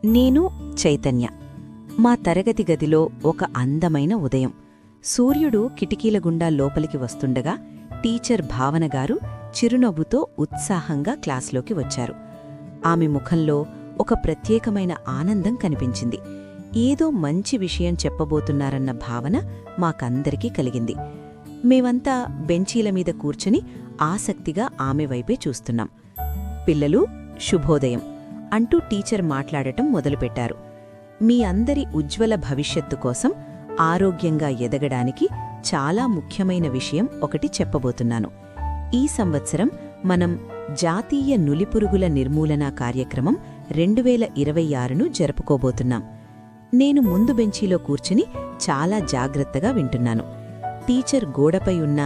నేను చైతన్య. మా తరగతి గదిలో ఒక అందమైన ఉదయం. సూర్యుడు కిటికీల గుండా లోపలికి వస్తుండగా టీచర్ భావనగారు చిరునవ్వుతో ఉత్సాహంగా క్లాస్లోకి వచ్చారు. ఆమె ముఖంలో ఒక ప్రత్యేకమైన ఆనందం కనిపించింది. ఏదో మంచి విషయం చెప్పబోతున్నారన్న భావన మాకందరికీ కలిగింది. మేమంతా బెంచీల మీద కూర్చుని ఆసక్తిగా ఆమె వైపే చూస్తున్నాం. పిల్లలు, శుభోదయం అంటూ టీచర్ మాట్లాడటం మొదలుపెట్టారు. మీ అందరి ఉజ్వల భవిష్యత్తు కోసం, ఆరోగ్యంగా ఎదగడానికి చాలా ముఖ్యమైన విషయం ఒకటి చెప్పబోతున్నాను. ఈ సంవత్సరం మనం జాతీయ నులిపురుగుల నిర్మూలన కార్యక్రమం 2026ను జరుపుకోబోతున్నాం. నేను ముందు బెంచీలో కూర్చుని చాలా జాగ్రత్తగా వింటున్నాను. టీచర్ గోడపై ఉన్న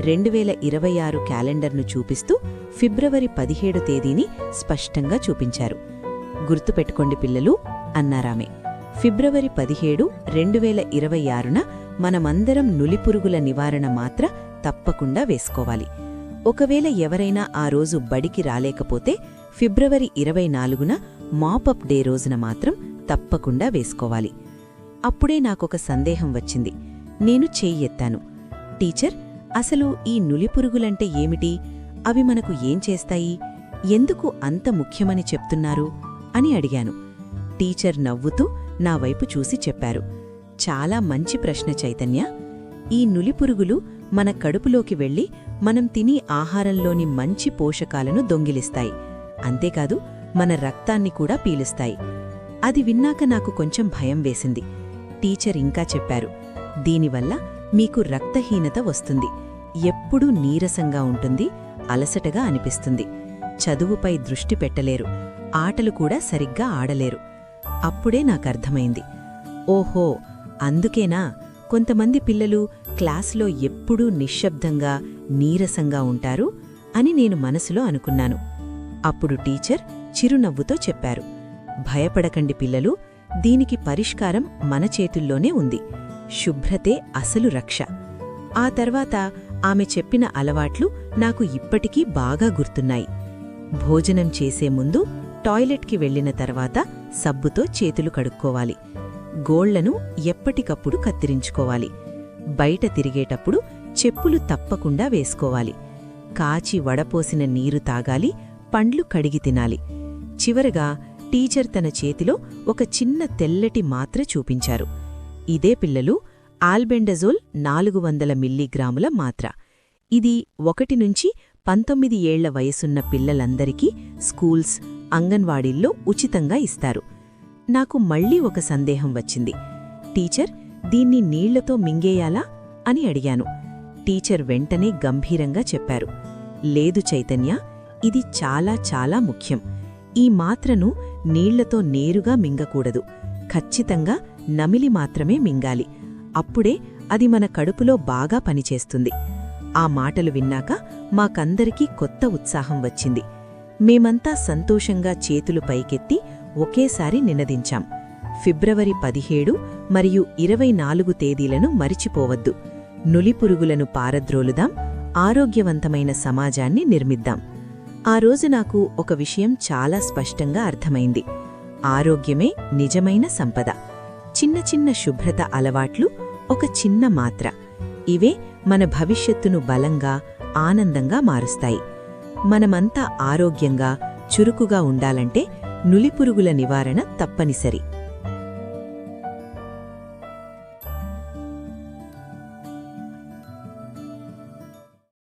2026 క్యాలెండర్ను చూపిస్తూ ఫిబ్రవరి 17 తేదీని స్పష్టంగా చూపించారు. గుర్తుపెట్టుకోండి పిల్లలు, అన్నారామె. ఫిబ్రవరి 17, 2026న మనమందరం నులిపురుగుల నివారణ మాత్ర తప్పకుండా వేసుకోవాలి. ఒకవేళ ఎవరైనా ఆ రోజు బడికి రాలేకపోతే ఫిబ్రవరి 24న మాపప్ డే రోజున మాత్రం తప్పకుండా వేసుకోవాలి. అప్పుడే నాకొక సందేహం వచ్చింది. నేను చెయ్యెత్తాను. టీచర్, అసలు ఈ నులిపురుగులంటే ఏమిటి? అవి మనకు ఏం చేస్తాయి? ఎందుకు అంత ముఖ్యమని చెప్తున్నారు అని అడిగాను. టీచర్ నవ్వుతూ నా వైపు చూసి చెప్పారు. చాలా మంచి ప్రశ్న చైతన్య. ఈ నులిపురుగులు మన కడుపులోకి వెళ్లి మనం తినే ఆహారంలోని మంచి పోషకాలను దొంగిలిస్తాయి. అంతేకాదు, మన రక్తాన్ని కూడా పీలుస్తాయి. అది విన్నాక నాకు కొంచెం భయం వేసింది. టీచర్ ఇంకా చెప్పారు, దీనివల్ల మీకు రక్తహీనత వస్తుంది, ఎప్పుడూ నీరసంగా ఉంటుంది, అలసటగా అనిపిస్తుంది, చదువుపై దృష్టి పెట్టలేరు, ఆటలు కూడా సరిగ్గా ఆడలేరు. అప్పుడే నాకర్థమైంది. ఓహో, అందుకేనా కొంతమంది పిల్లలు క్లాసులో ఎప్పుడూ నిశ్శబ్దంగా, నీరసంగా ఉంటారు అని నేను మనసులో అనుకున్నాను. అప్పుడు టీచర్ చిరునవ్వుతో చెప్పారు, భయపడకండి పిల్లలు, దీనికి పరిష్కారం మన చేతుల్లోనే ఉంది. శుభ్రతే అసలు రక్ష. ఆ తర్వాత ఆమె చెప్పిన అలవాట్లు నాకు ఇప్పటికీ బాగా గుర్తున్నాయి. భోజనం చేసే ముందు, టాయిలెట్కి వెళ్లిన తర్వాత సబ్బుతో చేతులు కడుక్కోవాలి. గోళ్లను ఎప్పటికప్పుడు కత్తిరించుకోవాలి. బయట తిరిగేటప్పుడు చెప్పులు తప్పకుండా వేసుకోవాలి. కాచి వడపోసిన నీరు తాగాలి, పండ్లు కడిగి తినాలి. చివరగా టీచర్ తన చేతిలో ఒక చిన్న తెల్లటి మాత్ర చూపించారు. ఇదే పిల్లలు, ఆల్బెండజోల్ 400 మిల్లీగ్రాముల మాత్ర. ఇది 1 నుంచి 19 ఏళ్ల వయసున్న పిల్లలందరికీ స్కూల్స్, అంగన్వాడీల్లో ఉచితంగా ఇస్తారు. నాకు మళ్లీ ఒక సందేహం వచ్చింది. టీచర్, దీన్ని నీళ్లతో మింగేయాలా అని అడిగాను. టీచర్ వెంటనే గంభీరంగా చెప్పారు, లేదు చైతన్య, ఇది చాలా చాలా ముఖ్యం. ఈ మాత్రను నీళ్లతో నేరుగా మింగకూడదు. ఖచ్చితంగా నమిలి మాత్రమే మింగాలి. అప్పుడే అది మన కడుపులో బాగా పనిచేస్తుంది. ఆ మాటలు విన్నాక మాకందరికీ కొత్త ఉత్సాహం వచ్చింది. మేమంతా సంతోషంగా చేతులు పైకెత్తి ఒకేసారి నినదించాం, ఫిబ్రవరి 17 మరియు 24 తేదీలను మరిచిపోవద్దు. నులిపురుగులను పారద్రోలుదాం, ఆరోగ్యవంతమైన సమాజాన్ని నిర్మిద్దాం. ఆ రోజు నాకు ఒక విషయం చాలా స్పష్టంగా అర్థమైంది. ఆరోగ్యమే నిజమైన సంపద. చిన్న చిన్న శుభ్రత అలవాట్లు, ఒక చిన్న మాత్ర, ఇవే మన భవిష్యత్తును బలంగా, ఆనందంగా మారుస్తాయి. మనమంతా ఆరోగ్యంగా, చురుకుగా ఉండాలంటే నులిపురుగుల నివారణ తప్పనిసరి.